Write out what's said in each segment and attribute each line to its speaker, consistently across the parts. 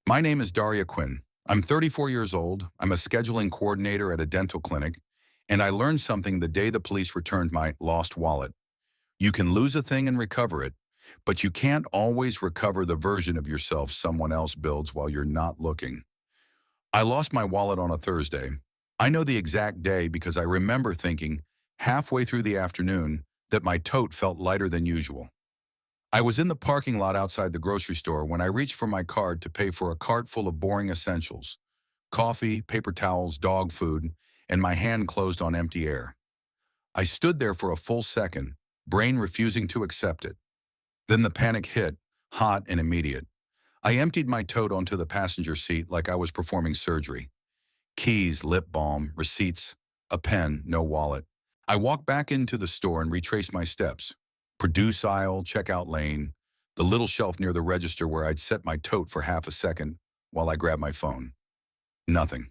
Speaker 1: My name is Daria Quinn. I'm 34 years old. I'm a scheduling coordinator at a dental clinic, and I learned something the day the police returned my lost wallet. You can lose a thing and recover it, but you can't always recover the version of yourself someone else builds while you're not looking. I lost my wallet on a Thursday. I know the exact day because I remember thinking, halfway through the afternoon, that my tote felt lighter than usual. I was in the parking lot outside the grocery store when I reached for my card to pay for a cart full of boring essentials: coffee, paper towels, dog food, and my hand closed on empty air. I stood there for a full second, brain refusing to accept it. Then the panic hit, hot and immediate. I emptied my tote onto the passenger seat like I was performing surgery. Keys, lip balm, receipts, a pen, no wallet. I walked back into the store and retraced my steps. Produce aisle, checkout lane, the little shelf near the register where I'd set my tote for half a second while I grabbed my phone. Nothing.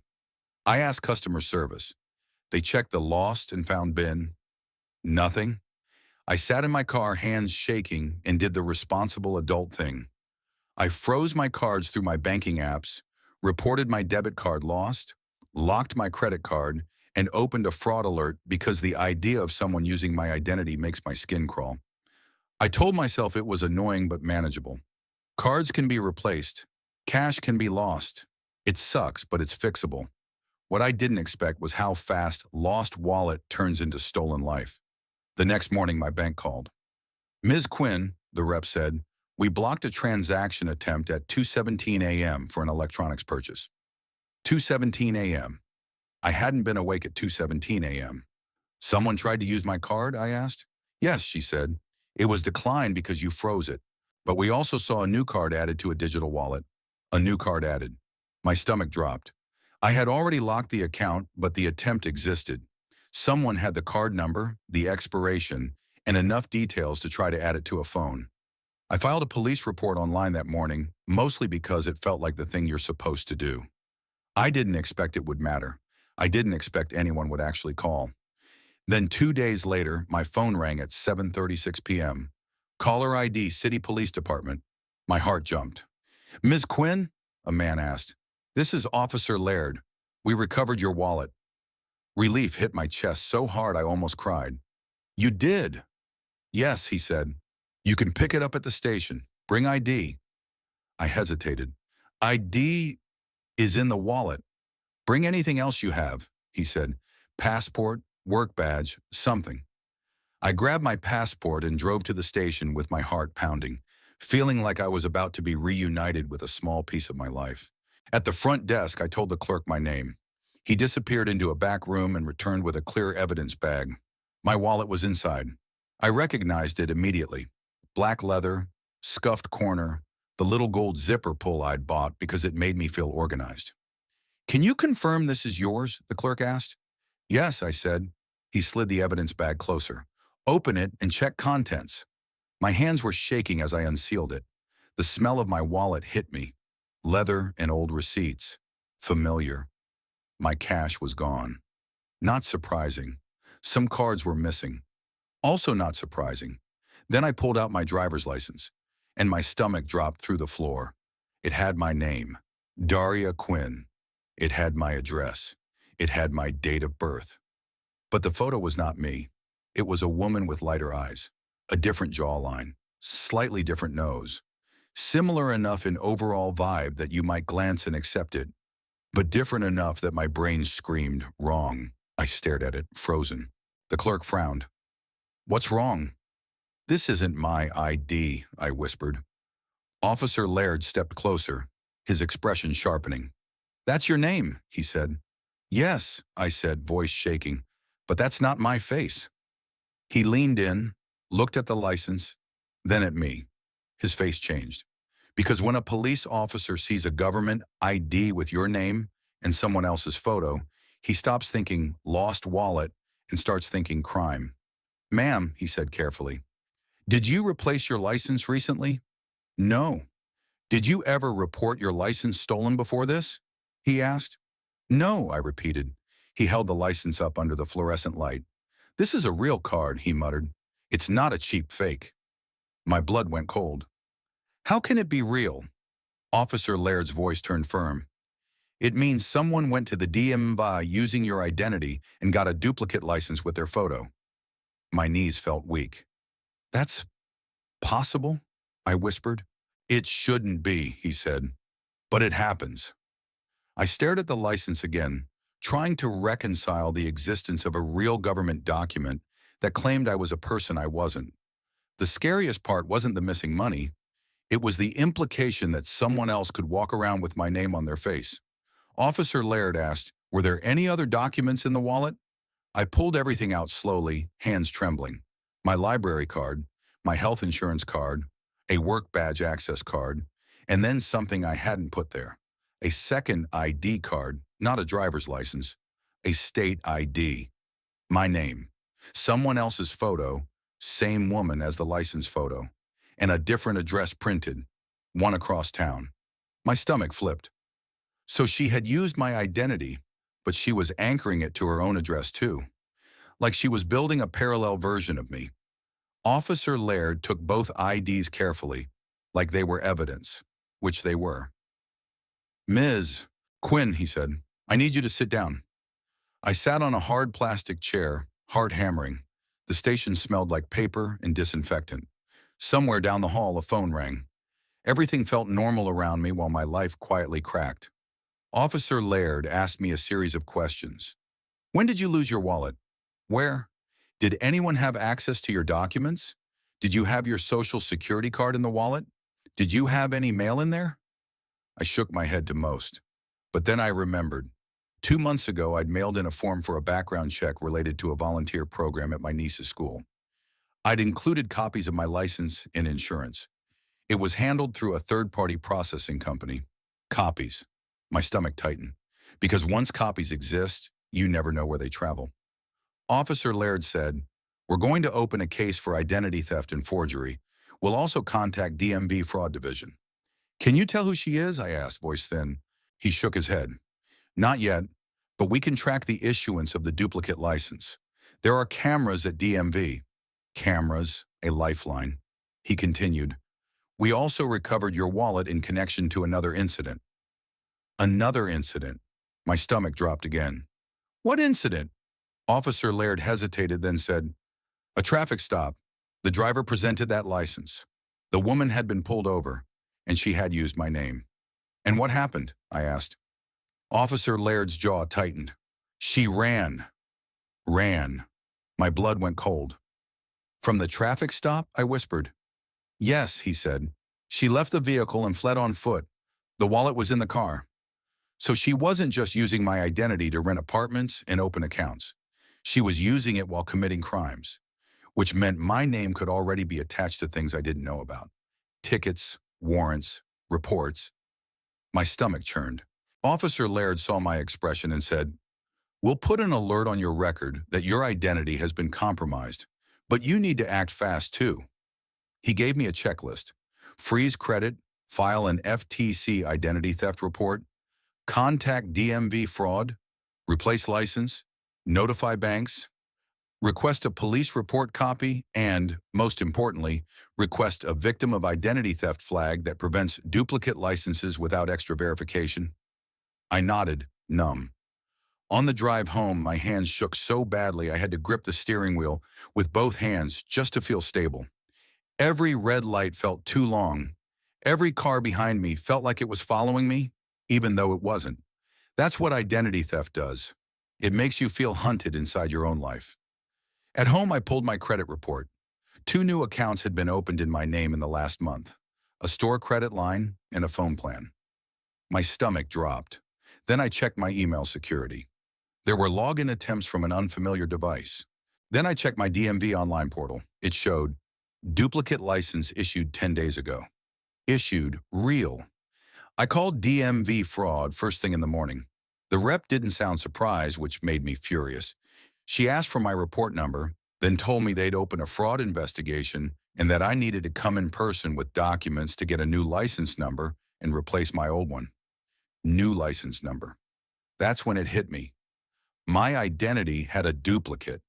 Speaker 1: I asked customer service. They checked the lost and found bin. Nothing. I sat in my car, hands shaking, and did the responsible adult thing. I froze my cards through my banking apps, reported my debit card lost, locked my credit card, and opened a fraud alert because the idea of someone using my identity makes my skin crawl. I told myself it was annoying but manageable. Cards can be replaced. Cash can be lost. It sucks, but it's fixable. What I didn't expect was how fast lost wallet turns into stolen life. The next morning, my bank called. "Ms. Quinn," the rep said, "we blocked a transaction attempt at 2:17 a.m. for an electronics purchase." 2:17 a.m. I hadn't been awake at 2:17 a.m. "Someone tried to use my card?" I asked. "Yes," she said. "It was declined because you froze it. But we also saw a new card added to a digital wallet." A new card added. My stomach dropped. I had already locked the account, but the attempt existed. Someone had the card number, the expiration, and enough details to try to add it to a phone. I filed a police report online that morning, mostly because it felt like the thing you're supposed to do. I didn't expect it would matter. I didn't expect anyone would actually call. Then 2 days later, my phone rang at 7:36 p.m. Caller ID, City Police Department. My heart jumped. "Ms. Quinn?" a man asked. "This is Officer Laird. We recovered your wallet." Relief hit my chest so hard I almost cried. "You did?" "Yes," he said. "You can pick it up at the station. Bring ID." I hesitated. "ID is in the wallet. Bring anything else you have," he said. "Passport, work badge, something." I grabbed my passport and drove to the station with my heart pounding, feeling like I was about to be reunited with a small piece of my life. At the front desk, I told the clerk my name. He disappeared into a back room and returned with a clear evidence bag. My wallet was inside. I recognized it immediately. Black leather, scuffed corner, the little gold zipper pull I'd bought because it made me feel organized. "Can you confirm this is yours?" the clerk asked. "Yes," I said. He slid the evidence bag closer. "Open it and check contents." My hands were shaking as I unsealed it. The smell of my wallet hit me. Leather and old receipts. Familiar. My cash was gone. Not surprising. Some cards were missing. Also not surprising. Then I pulled out my driver's license, and my stomach dropped through the floor. It had my name, Daria Quinn. It had my address. It had my date of birth. But the photo was not me. It was a woman with lighter eyes, a different jawline, slightly different nose. Similar enough in overall vibe that you might glance and accept it, but different enough that my brain screamed, "Wrong." I stared at it, frozen. The clerk frowned. "What's wrong?" "This isn't my ID," I whispered. Officer Laird stepped closer, his expression sharpening. "That's your name," he said. "Yes," I said, voice shaking, "but that's not my face." He leaned in, looked at the license, then at me. His face changed. Because when a police officer sees a government ID with your name and someone else's photo, he stops thinking lost wallet and starts thinking crime. "Ma'am," he said carefully, "did you replace your license recently?" "No." "Did you ever report your license stolen before this?" he asked. "No," I repeated. He held the license up under the fluorescent light. "This is a real card," he muttered. "It's not a cheap fake." My blood went cold. "How can it be real?" Officer Laird's voice turned firm. It means someone went to the DMV using your identity and got a duplicate license with their photo. My knees felt weak. That's possible? I whispered. It shouldn't be, he said, but it happens. I stared at the license again, trying to reconcile the existence of a real government document that claimed I was a person I wasn't. The scariest part wasn't the missing money. It was the implication that someone else could walk around with my name on their face. Officer Laird asked, "Were there any other documents in the wallet?" I pulled everything out slowly, hands trembling. My library card, my health insurance card, a work badge access card, and then something I hadn't put there. A second ID card, not a driver's license, a state ID. My name. Someone else's photo, same woman as the license photo, and a different address printed, one across town. My stomach flipped. So she had used my identity, but she was anchoring it to her own address too. Like she was building a parallel version of me. Officer Laird took both IDs carefully, like they were evidence, which they were. "Ms. Quinn," he said, "I need you to sit down." I sat on a hard plastic chair, heart hammering. The station smelled like paper and disinfectant. Somewhere down the hall, a phone rang. Everything felt normal around me while my life quietly cracked. Officer Laird asked me a series of questions. "When did you lose your wallet? Where? Did anyone have access to your documents? Did you have your social security card in the wallet? Did you have any mail in there?" I shook my head to most. But then I remembered. 2 months ago, I'd mailed in a form for a background check related to a volunteer program at my niece's school. I'd included copies of my license and insurance. It was handled through a third-party processing company. Copies. My stomach tightened. Because once copies exist, you never know where they travel. Officer Laird said, "We're going to open a case for identity theft and forgery. We'll also contact DMV Fraud Division." "Can you tell who she is?" I asked, voice thin. He shook his head. "Not yet, but we can track the issuance of the duplicate license. There are cameras at DMV." Cameras, a lifeline. He continued, "We also recovered your wallet in connection to another incident." Another incident. My stomach dropped again. "What incident?" Officer Laird hesitated, then said, "A traffic stop. The driver presented that license. The woman had been pulled over, and she had used my name." "And what happened?" I asked. Officer Laird's jaw tightened. "She ran." Ran. My blood went cold. "From the traffic stop?" I whispered. "Yes," he said. "She left the vehicle and fled on foot. The wallet was in the car." So she wasn't just using my identity to rent apartments and open accounts. She was using it while committing crimes, which meant my name could already be attached to things I didn't know about. Tickets, warrants, reports. My stomach churned. Officer Laird saw my expression and said, "We'll put an alert on your record that your identity has been compromised, but you need to act fast too." He gave me a checklist. Freeze credit, file an FTC identity theft report, contact DMV fraud, replace license, notify banks, request a police report copy, and, most importantly, request a victim of identity theft flag that prevents duplicate licenses without extra verification. I nodded, numb. On the drive home, my hands shook so badly I had to grip the steering wheel with both hands just to feel stable. Every red light felt too long. Every car behind me felt like it was following me, even though it wasn't. That's what identity theft does. It makes you feel hunted inside your own life. At home, I pulled my credit report. 2 new accounts had been opened in my name in the last month, a store credit line and a phone plan. My stomach dropped. Then I checked my email security. There were login attempts from an unfamiliar device. Then I checked my DMV online portal. It showed, duplicate license issued 10 days ago. Issued, real. I called DMV fraud first thing in the morning. The rep didn't sound surprised, which made me furious. She asked for my report number, then told me they'd open a fraud investigation and that I needed to come in person with documents to get a new license number and replace my old one. New license number. That's when it hit me. My identity had a duplicate,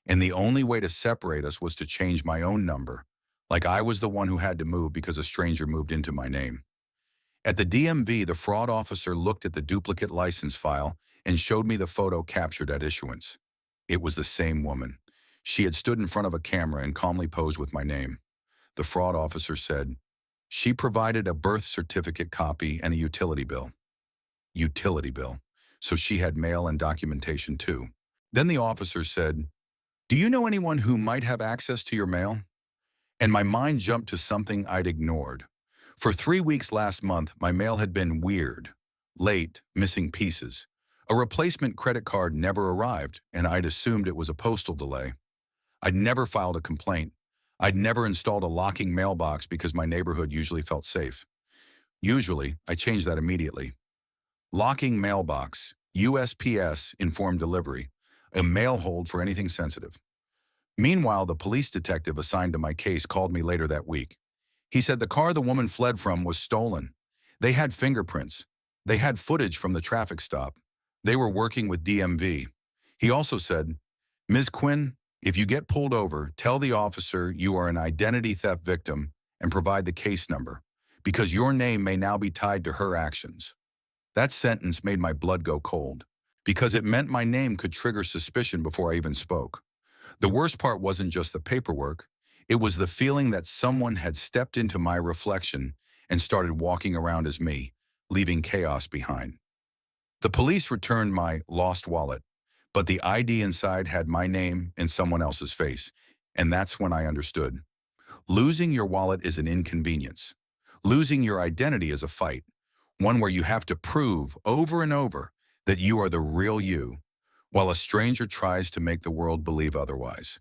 Speaker 1: and the only way to separate us was to change my own number, like I was the one who had to move because a stranger moved into my name. At the DMV, the fraud officer looked at the duplicate license file and showed me the photo captured at issuance. It was the same woman. She had stood in front of a camera and calmly posed with my name. The fraud officer said, she provided a birth certificate copy and a utility bill. Utility bill. So she had mail and documentation too. Then the officer said, do you know anyone who might have access to your mail? And my mind jumped to something I'd ignored. For 3 weeks last month, my mail had been weird, late, missing pieces. A replacement credit card never arrived, and I'd assumed it was a postal delay. I'd never filed a complaint. I'd never installed a locking mailbox because my neighborhood usually felt safe. Usually, I changed that immediately. Locking mailbox, USPS, informed delivery, a mail hold for anything sensitive. Meanwhile, the police detective assigned to my case called me later that week. He said the car the woman fled from was stolen. They had fingerprints. They had footage from the traffic stop. They were working with DMV. He also said, Ms. Quinn, if you get pulled over, tell the officer you are an identity theft victim and provide the case number, because your name may now be tied to her actions. That sentence made my blood go cold, because it meant my name could trigger suspicion before I even spoke. The worst part wasn't just the paperwork. It was the feeling that someone had stepped into my reflection and started walking around as me, leaving chaos behind. The police returned my lost wallet, but the ID inside had my name and someone else's face, and that's when I understood. Losing your wallet is an inconvenience. Losing your identity is a fight, one where you have to prove over and over that you are the real you, while a stranger tries to make the world believe otherwise.